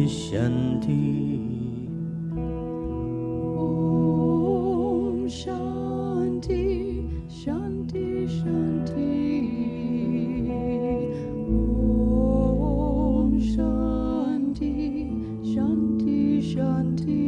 Shanti. Om Shanti, Shanti, Shanti. Om Shanti, Shanti, Shanti.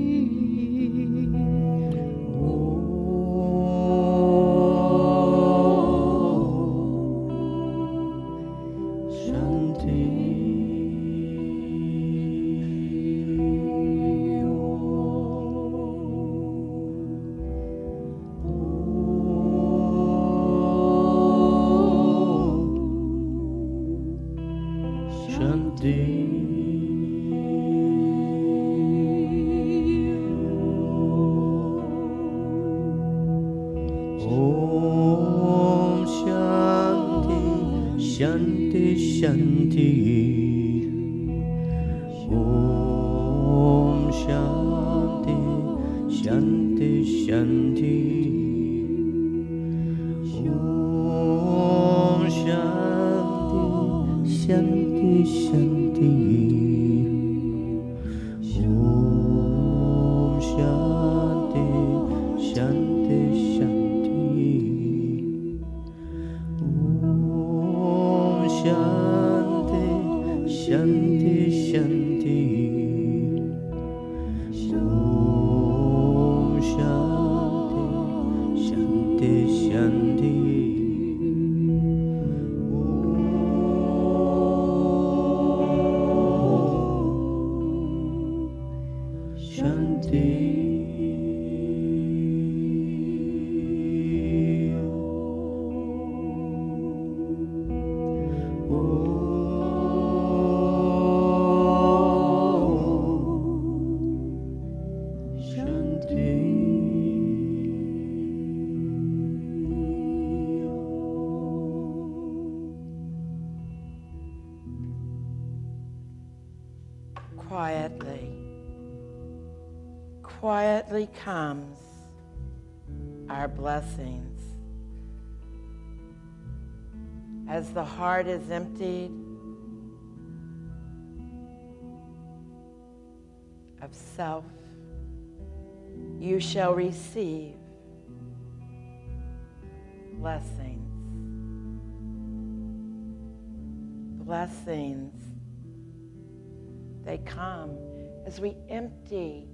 Shanti, Shanti. Om Shanti, Shanti, Shanti. Om Shanti, Shanti, Shanti. Om Shanti, Shanti, Shanti. Om Shanti, Shanti, Shanti. Om Shanti, Shanti, Shanti. Quietly comes our blessings. As the heart is emptied of self, you shall receive blessings. Blessings, they come as we empty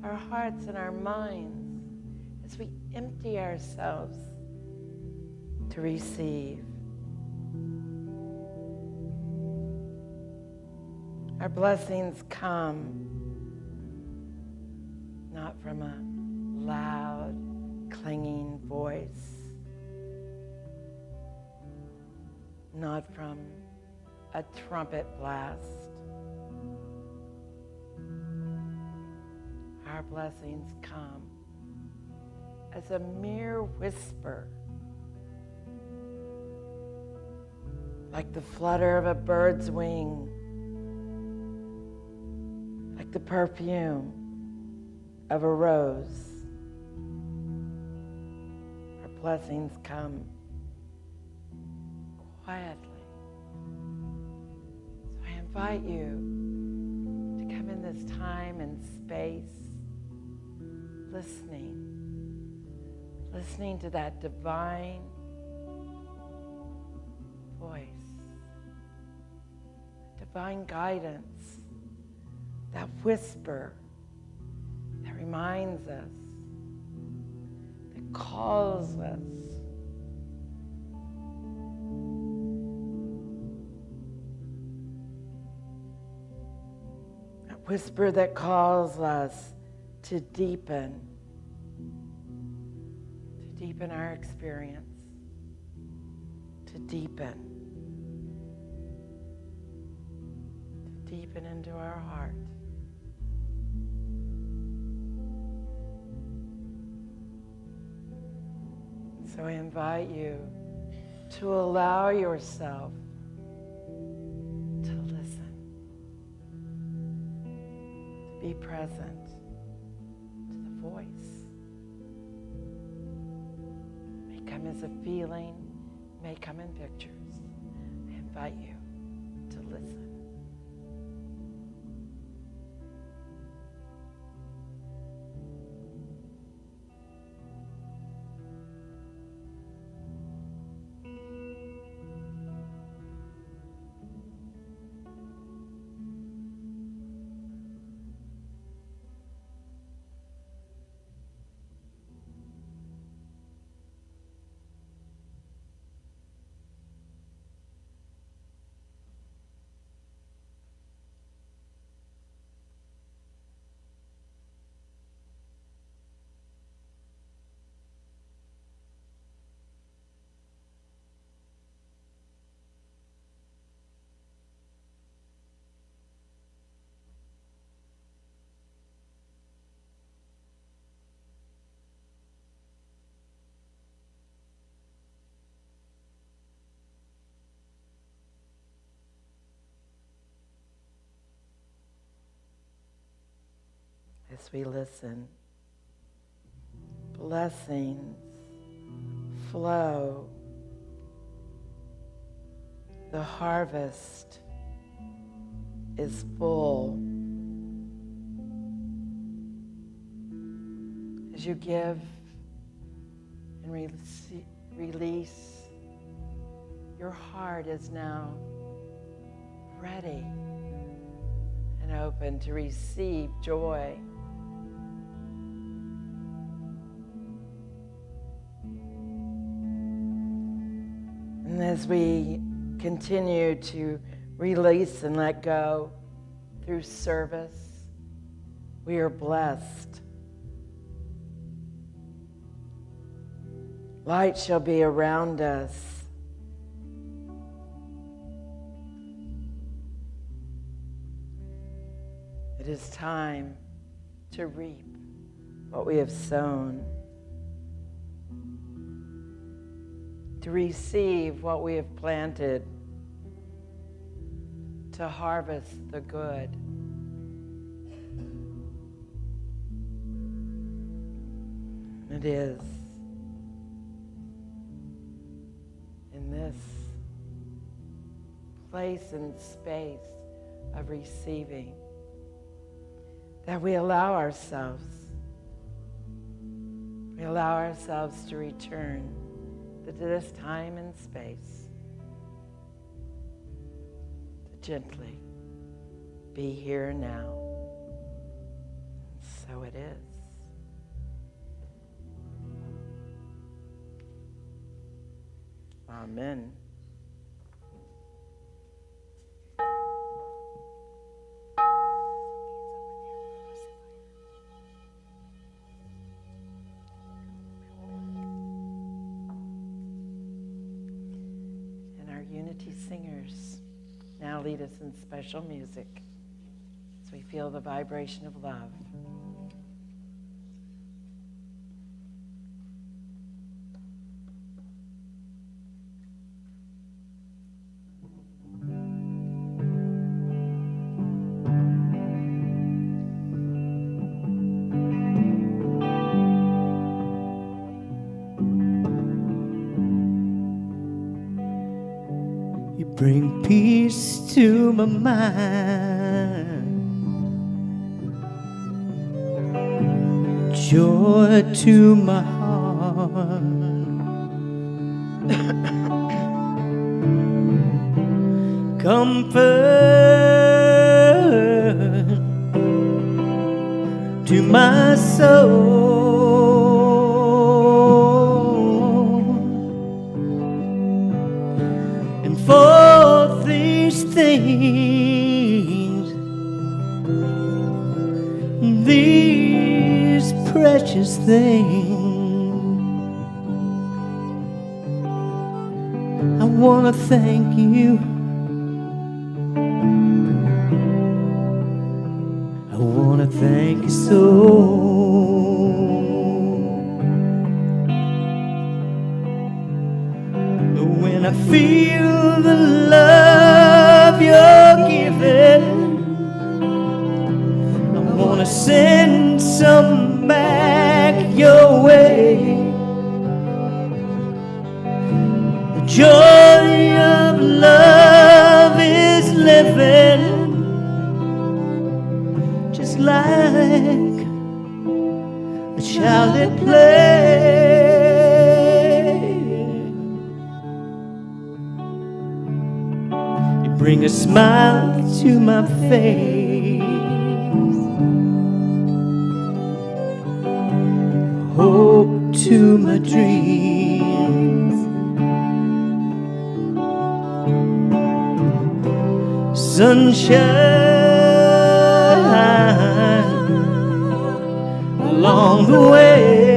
our hearts and our minds, as we empty ourselves to receive. Our blessings come not from a loud, clanging voice, not from a trumpet blast. Our blessings come as a mere whisper, like the flutter of a bird's wing, like the perfume of a rose. Our blessings come quietly. So I invite you to come in this time and space, listening to that divine voice, divine guidance, that whisper that reminds us, that calls us. That whisper that calls us to deepen our experience, to deepen into our heart. So I invite you to allow yourself to listen, to be present to the voice. May come as a feeling, may come in pictures. I invite you to listen. as we listen. Blessings flow. The harvest is full. As you give and release, your heart is now ready and open to receive joy. And as we continue to release and let go through service, we are blessed. Light shall be around us. It is time to reap what we have sown, to receive what we have planted, to harvest the good. It is in this place and space of receiving that we allow ourselves to return to this time and space to gently be here now. And so it is. Amen. And our Unity singers now lead us in special music as we feel the vibration of love. Bring peace to my mind, joy to my heart, comfort to my soul. For these things, these precious things, I want to thank you. I want to thank you so. When I feel the love you're giving, I want to send some back your way. The joy of love is living, just like a child at play. Bring a smile to my face, hope to my dreams, sunshine along the way.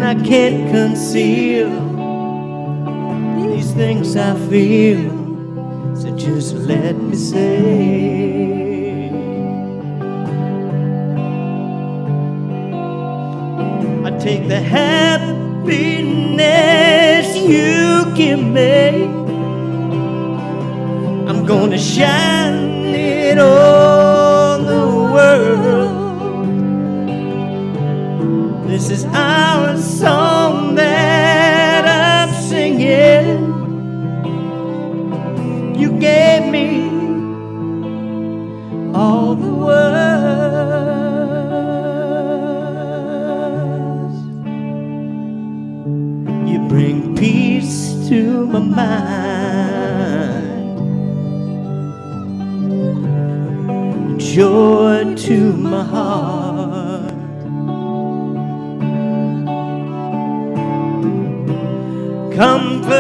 I can't conceal these things I feel, so just let me say, I take the happiness you give me, I'm gonna shine it on the world. This is our song that I'm singing. You gave me all the words. You bring peace to my mind, joy to my heart. Comfort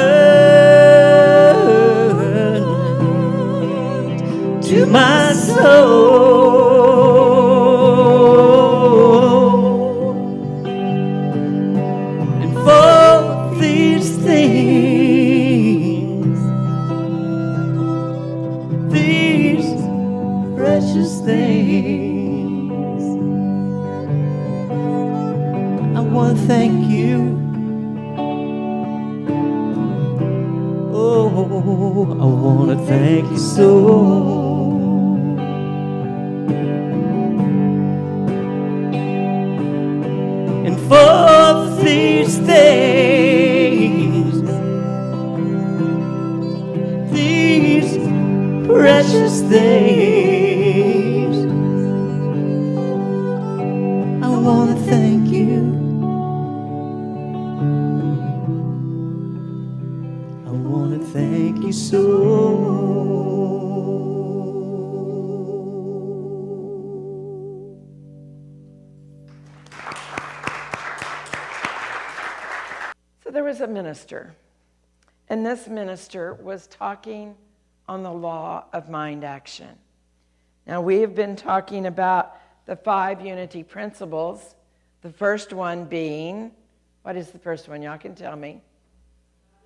to my soul. And for these things, these precious things, I want to thank you. Oh, I want to thank you so. And for these things, these precious things, I want to thank you. I want to thank you so. So there was a minister, and this minister was talking on the law of mind action. Now, we have been talking about the 5 unity principles, the first one being, what is the first one? Y'all can tell me.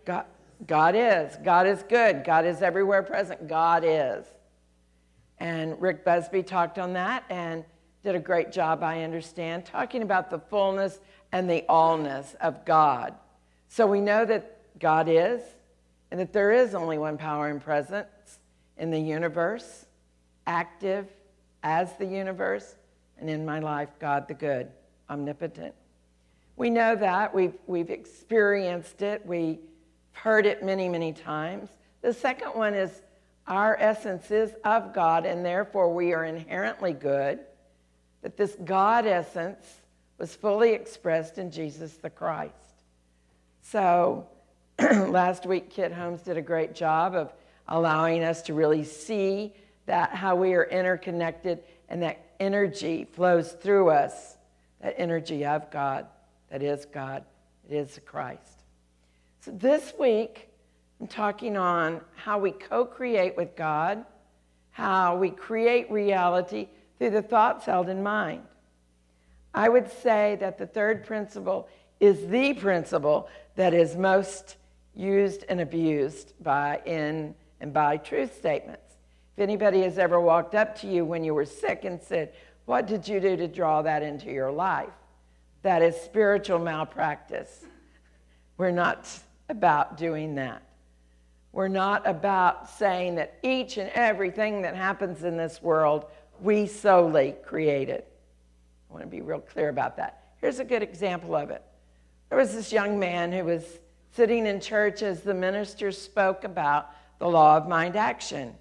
God is. God is good. God is everywhere present. God is. And Rick Busby talked on that and did a great job, I understand, talking about the fullness and the allness of God. So we know that God is, and that there is only one power and presence in the universe, active as the universe, and in my life, God the good, omnipotent. We know that. We've experienced it. We've heard it many, many times. The second one is our essence is of God, and therefore we are inherently good, that this God essence was fully expressed in Jesus the Christ. So last week, Kit Holmes did a great job of allowing us to really see that how we are interconnected and that energy flows through us, that energy of God, that is God, it is Christ. So this week, I'm talking on how we co-create with God, how we create reality through the thoughts held in mind. I would say that the third principle is the principle that is most used and abused by truth statements. If anybody has ever walked up to you when you were sick and said, "What did you do to draw that into your life?" That is spiritual malpractice. We're not about doing that. We're not about saying that each and everything that happens in this world, we solely created. I want to be real clear about that. Here's a good example of it. There was this young man who was sitting in church as the minister spoke about the law of mind action.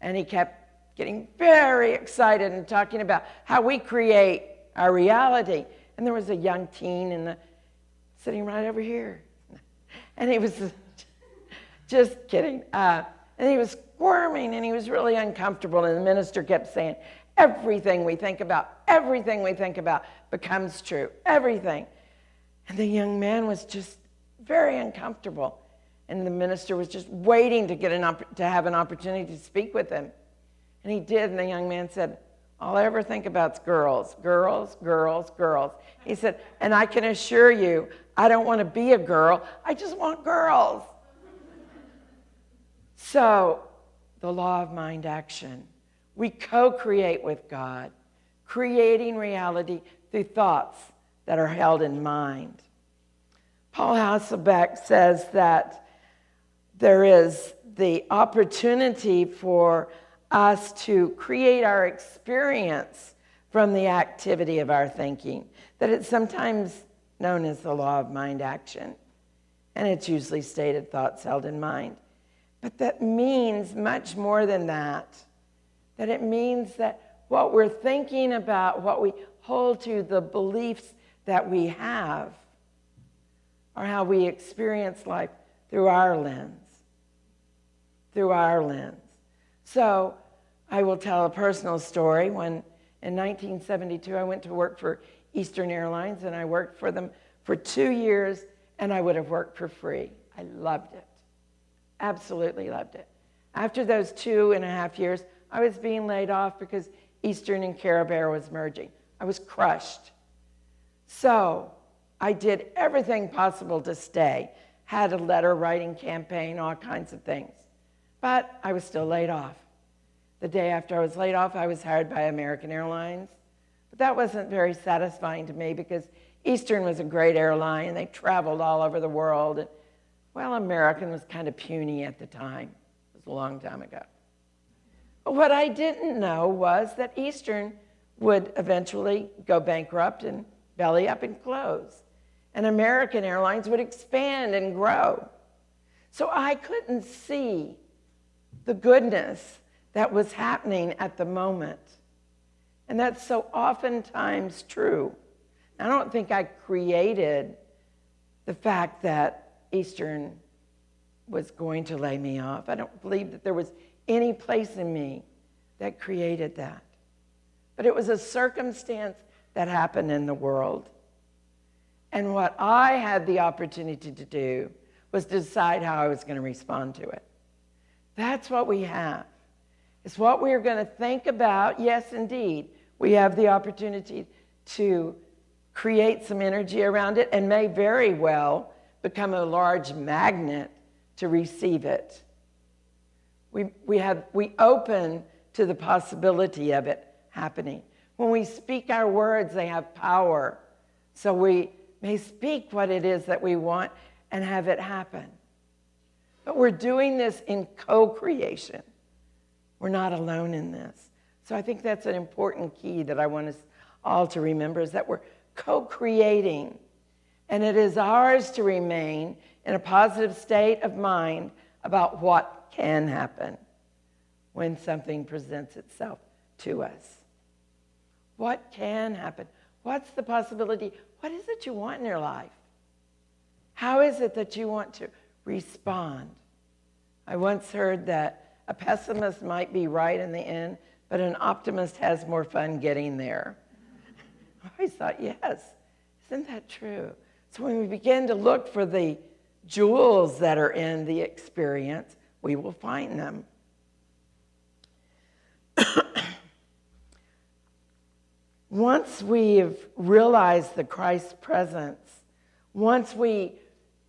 And he kept getting very excited and talking about how we create our reality. And there was a young teen sitting right over here. And he was just kidding. And he was squirming and he was really uncomfortable. And the minister kept saying, everything we think about becomes true. Everything. And the young man was just very uncomfortable. And the minister was just waiting to have an opportunity to speak with him. And he did. And the young man said, all I ever think about is girls, girls, girls, girls. He said, and I can assure you, I don't want to be a girl. I just want girls. So, the law of mind action. We co-create with God, creating reality through thoughts that are held in mind. Paul Hasselbeck says that there is the opportunity for us to create our experience from the activity of our thinking, that it's sometimes known as the law of mind action, and it's usually stated thoughts held in mind. But that means much more than that it means that what we're thinking about, what we hold to, the beliefs that we have, are how we experience life through our lens. Through our lens. So I will tell a personal story. When in 1972 I went to work for Eastern Airlines, and I worked for them for 2 years, and I would have worked for free. I loved it. Absolutely loved it. After those 2.5 years, I was being laid off because Eastern and Caribbean was merging. I was crushed. So I did everything possible to stay. Had a letter writing campaign, all kinds of things. But I was still laid off. The day after I was laid off, I was hired by American Airlines. But that wasn't very satisfying to me because Eastern was a great airline, and they traveled all over the world. And, well, American was kind of puny at the time. It was a long time ago. But what I didn't know was that Eastern would eventually go bankrupt and belly up and close. And American Airlines would expand and grow. So I couldn't see the goodness that was happening at the moment. And that's so oftentimes true. I don't think I created the fact that Eastern was going to lay me off. I don't believe that there was any place in me that created that. But it was a circumstance that happened in the world. And what I had the opportunity to do was decide how I was going to respond to it. That's what we have. It's what we're going to think about. Yes, indeed, we have the opportunity to create some energy around it and may very well become a large magnet to receive it. We open to the possibility of it happening. When we speak our words, they have power. So we may speak what it is that we want and have it happen. But we're doing this in co-creation. We're not alone in this. So I think that's an important key that I want us all to remember, is that we're co-creating. And it is ours to remain in a positive state of mind about what can happen when something presents itself to us. What can happen? What's the possibility? What is it you want in your life? How is it that you want to respond? I once heard that a pessimist might be right in the end, but an optimist has more fun getting there. I always thought, yes, isn't that true? So when we begin to look for the jewels that are in the experience, we will find them. Once we've realized the Christ presence, once we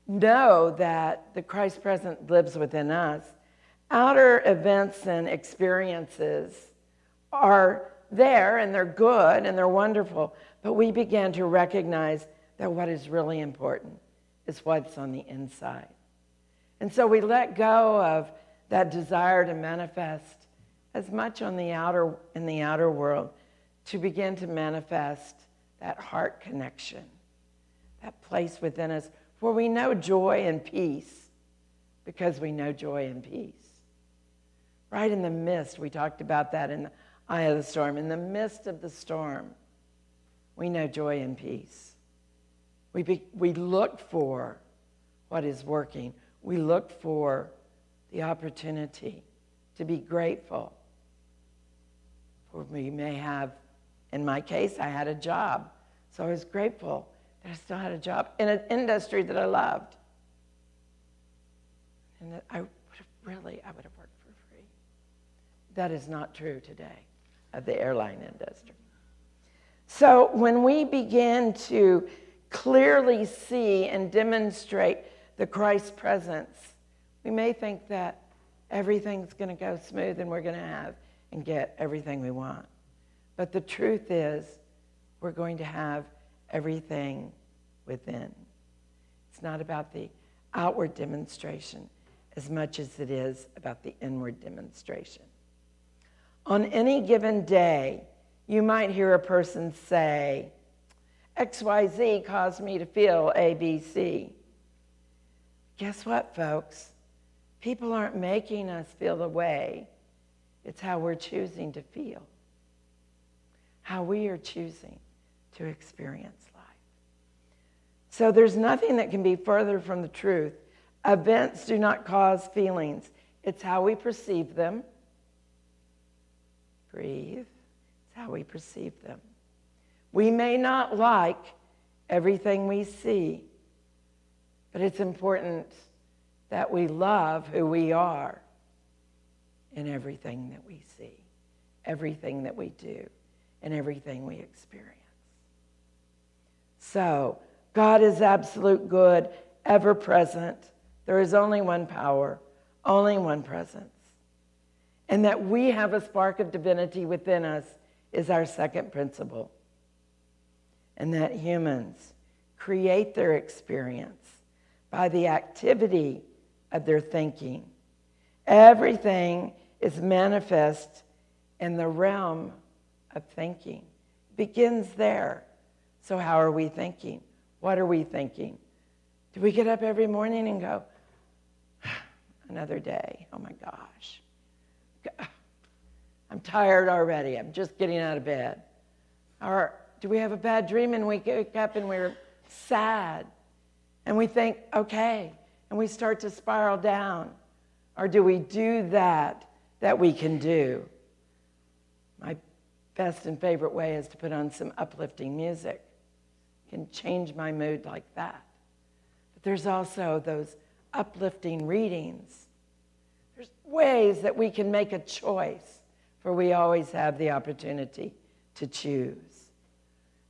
know that the Christ presence lives within us, outer events and experiences are there, and they're good and they're wonderful, but we begin to recognize that what is really important is what's on the inside. And so we let go of that desire to manifest as much in the outer world, to begin to manifest that heart connection, that place within us where we know joy and peace, because we know joy and peace. Right in the midst, we talked about that in the eye of the storm. In the midst of the storm, we know joy and peace. We look for what is working. We look for the opportunity to be grateful. For we may have, in my case, I had a job. So I was grateful that I still had a job in an industry that I loved. And that I would have worked for free. That is not true today of the airline industry. So when we begin to clearly see and demonstrate the Christ presence, we may think that everything's going to go smooth and we're going to have and get everything we want. But the truth is, we're going to have everything within. It's not about the outward demonstration. as much as it is about the inward demonstration. On any given day, you might hear a person say, XYZ caused me to feel ABC. Guess what, folks? People aren't making us feel the way. It's how we're choosing to feel, how we are choosing to experience life. So there's nothing that can be further from the truth. Events do not cause feelings. It's how we perceive them. Breathe. It's how we perceive them. We may not like everything we see, but it's important that we love who we are in everything that we see, everything that we do, and everything we experience. So, God is absolute good, ever present. There is only one power, only one presence. And that we have a spark of divinity within us is our second principle. And that humans create their experience by the activity of their thinking. Everything is manifest in the realm of thinking. It begins there. So how are we thinking? What are we thinking? Do we get up every morning and go, another day, oh my gosh. I'm tired already. I'm just getting out of bed. Or do we have a bad dream and we wake up and we're sad and we think, okay, and we start to spiral down? Or do we do that we can do? My best and favorite way is to put on some uplifting music. It can change my mood like that. But there's also those uplifting readings. There's ways that we can make a choice, for we always have the opportunity to choose.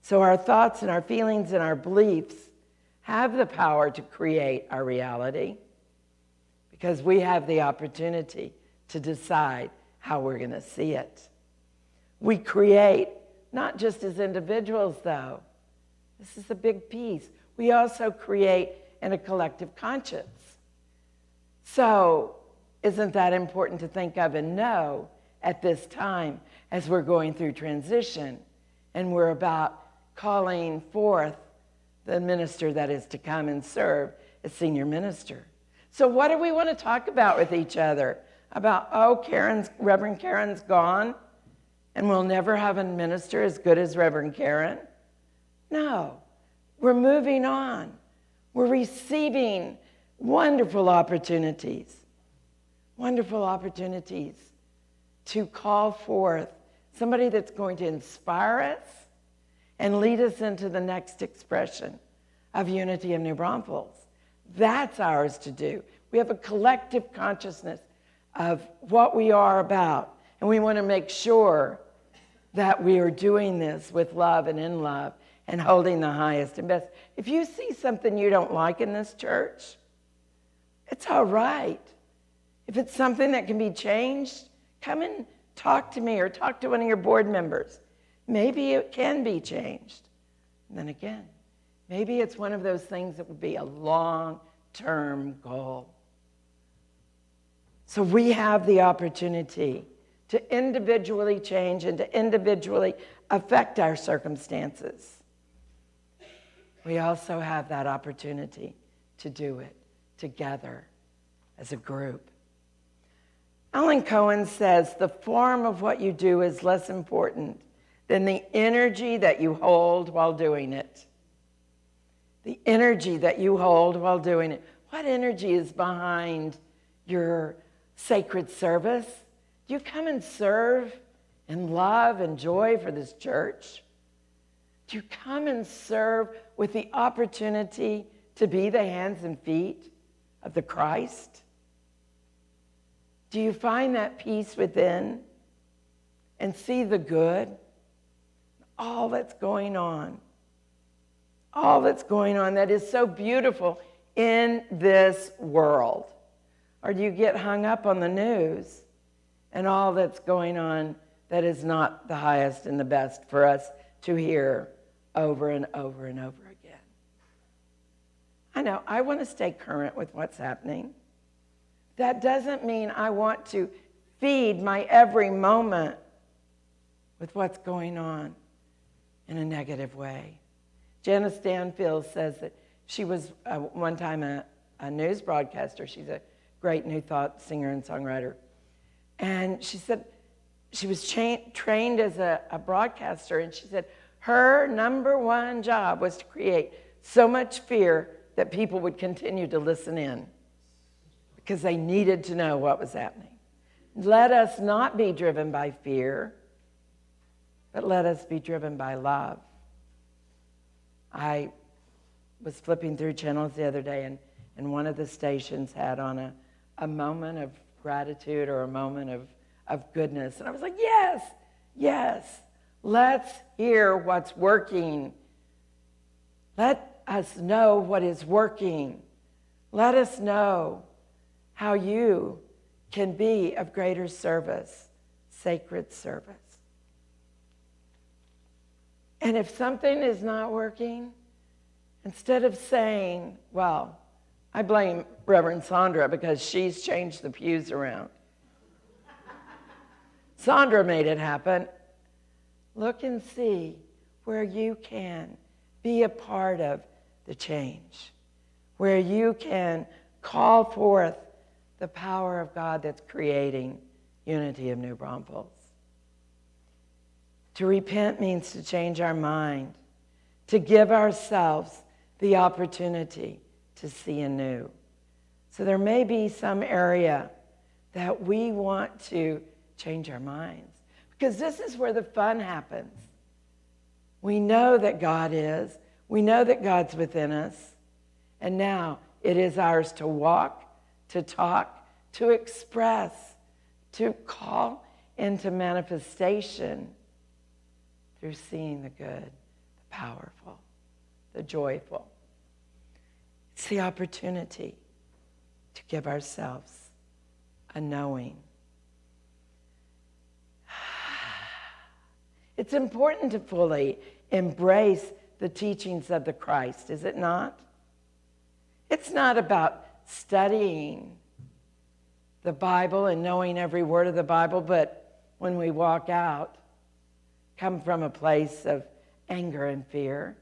So our thoughts and our feelings and our beliefs have the power to create our reality because we have the opportunity to decide how we're going to see it. We create, not just as individuals, though. This is a big piece. We also create in a collective conscience. So, isn't that important to think of and know at this time as we're going through transition and we're about calling forth the minister that is to come and serve as senior minister? So what do we want to talk about with each other? About, Reverend Karen's gone and we'll never have a minister as good as Reverend Karen? No, we're moving on. We're receiving wonderful opportunities to call forth somebody that's going to inspire us and lead us into the next expression of unity of New Braunfels. That's ours to do. We have a collective consciousness of what we are about, and we want to make sure that we are doing this with love and in love and holding the highest and best. If you see something you don't like in this church, it's all right. If it's something that can be changed, come and talk to me or talk to one of your board members. Maybe it can be changed. And then again, maybe it's one of those things that would be a long-term goal. So we have the opportunity to individually change and to individually affect our circumstances. We also have that opportunity to do it together as a group. Alan Cohen says, the form of what you do is less important than the energy that you hold while doing it. The energy that you hold while doing it. What energy is behind your sacred service? Do you come and serve in love and joy for this church? Do you come and serve with the opportunity to be the hands and feet of the Christ? Do you find that peace within and see the good? All that's going on that is so beautiful in this world? Or do you get hung up on the news and all that's going on that is not the highest and the best for us to hear over and over and over again? I know, I want to stay current with what's happening. That doesn't mean I want to feed my every moment with what's going on in a negative way. Janice Stanfield says that she was one time a news broadcaster. She's a great New Thought singer and songwriter. And she said she was trained as a broadcaster, and she said her number one job was to create so much fear that people would continue to listen in because they needed to know what was happening. Let us not be driven by fear, but let us be driven by love. I was flipping through channels the other day, and one of the stations had on a moment of gratitude or a moment of goodness. And I was like, yes, let's hear what's working. Let us know what is working. Let us know how you can be of greater service, sacred service. And if something is not working, instead of saying, well, I blame Reverend Sondra because she's changed the pews around. Sondra made it happen. Look and see where you can be a part of the change, where you can call forth the power of God that's creating unity of New Braunfels. To repent means to change our mind, to give ourselves the opportunity to see anew. So there may be some area that we want to change our minds, because this is where the fun happens. We know that God is. We know that God's within us. And now it is ours to walk, to talk, to express, to call into manifestation through seeing the good, the powerful, the joyful. It's the opportunity to give ourselves a knowing. It's important to fully embrace the teachings of the Christ, is it not? It's not about studying the Bible and knowing every word of the Bible, but when we walk out, come from a place of anger and fear.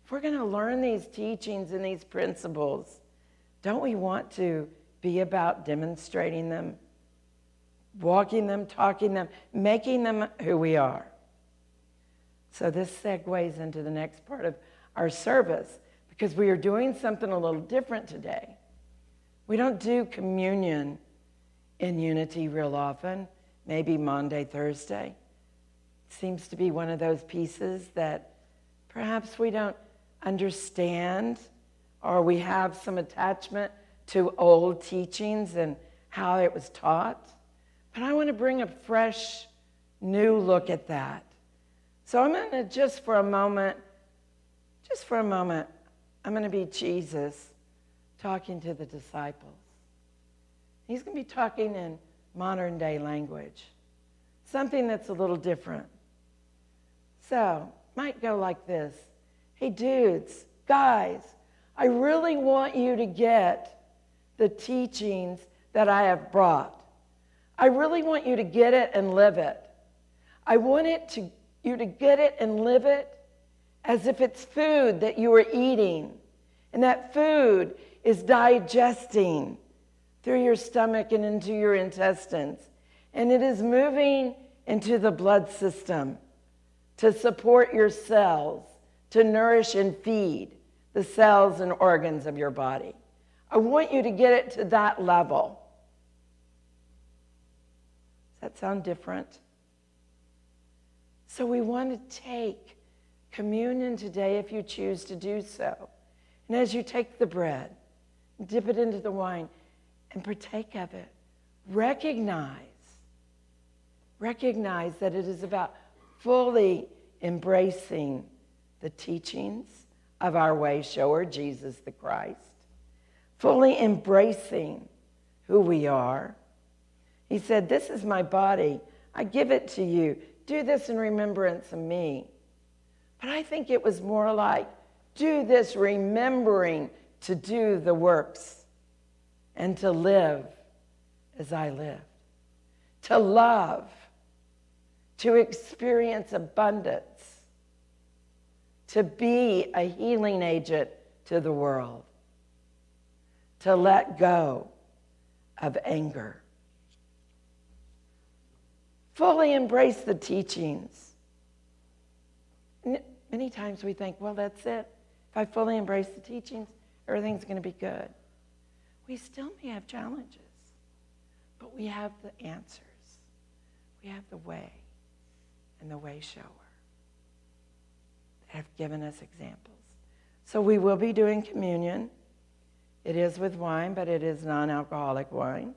If we're going to learn these teachings and these principles, don't we want to be about demonstrating them, walking them, talking them, making them who we are? So this segues into the next part of our service, because we are doing something a little different today. We don't do communion in unity real often, maybe Monday, Thursday. It seems to be one of those pieces that perhaps we don't understand, or we have some attachment to old teachings and how it was taught. But I want to bring a fresh, new look at that. So I'm going to just for a moment, I'm going to be Jesus talking to the disciples. He's going to be talking in modern day language, something that's a little different. So, might go like this. Hey dudes, guys, I really want you to get the teachings that I have brought. I really want you to get it and live it. I want you to get it and live it as if it's food that you are eating, and that food is digesting through your stomach and into your intestines, and it is moving into the blood system to support your cells, to nourish and feed the cells and organs of your body. I want you to get it to that level. Does that sound different? So we want to take communion today if you choose to do so. And as you take the bread, dip it into the wine, and partake of it, recognize that it is about fully embracing the teachings of our way shower, Jesus the Christ, fully embracing who we are. He said, "This is my body. I give it to you. Do this in remembrance of me." But I think it was more like, do this remembering to do the works and to live as I lived. To love, to experience abundance, to be a healing agent to the world, to let go of anger. Fully embrace the teachings. Many times we think, well, that's it. If I fully embrace the teachings, everything's going to be good. We still may have challenges, but we have the answers. We have the way and the way shower that have given us examples. So we will be doing communion. It is with wine, but it is non-alcoholic wine.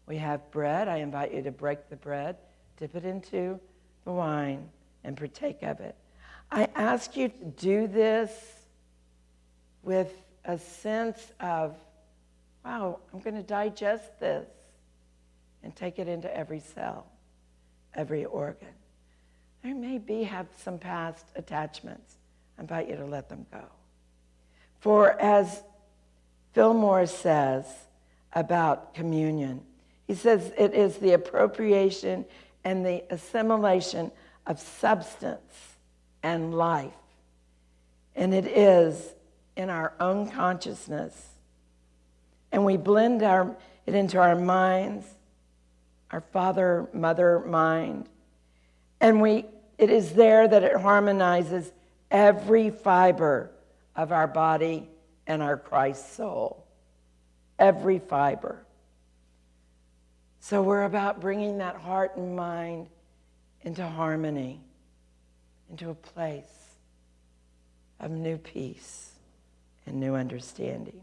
We have bread. I invite you to break the bread, dip it into the wine, and partake of it. I ask you to do this with a sense of, wow, I'm going to digest this and take it into every cell, every organ. There may have some past attachments. I invite you to let them go. For as Fillmore says about communion, he says it is the appropriation and the assimilation of substance and life. And it is in our own consciousness. And we blend it into our minds, our father, mother mind. And it is there that it harmonizes every fiber of our body and our Christ soul. Every fiber. So we're about bringing that heart and mind into harmony, into a place of new peace and new understanding.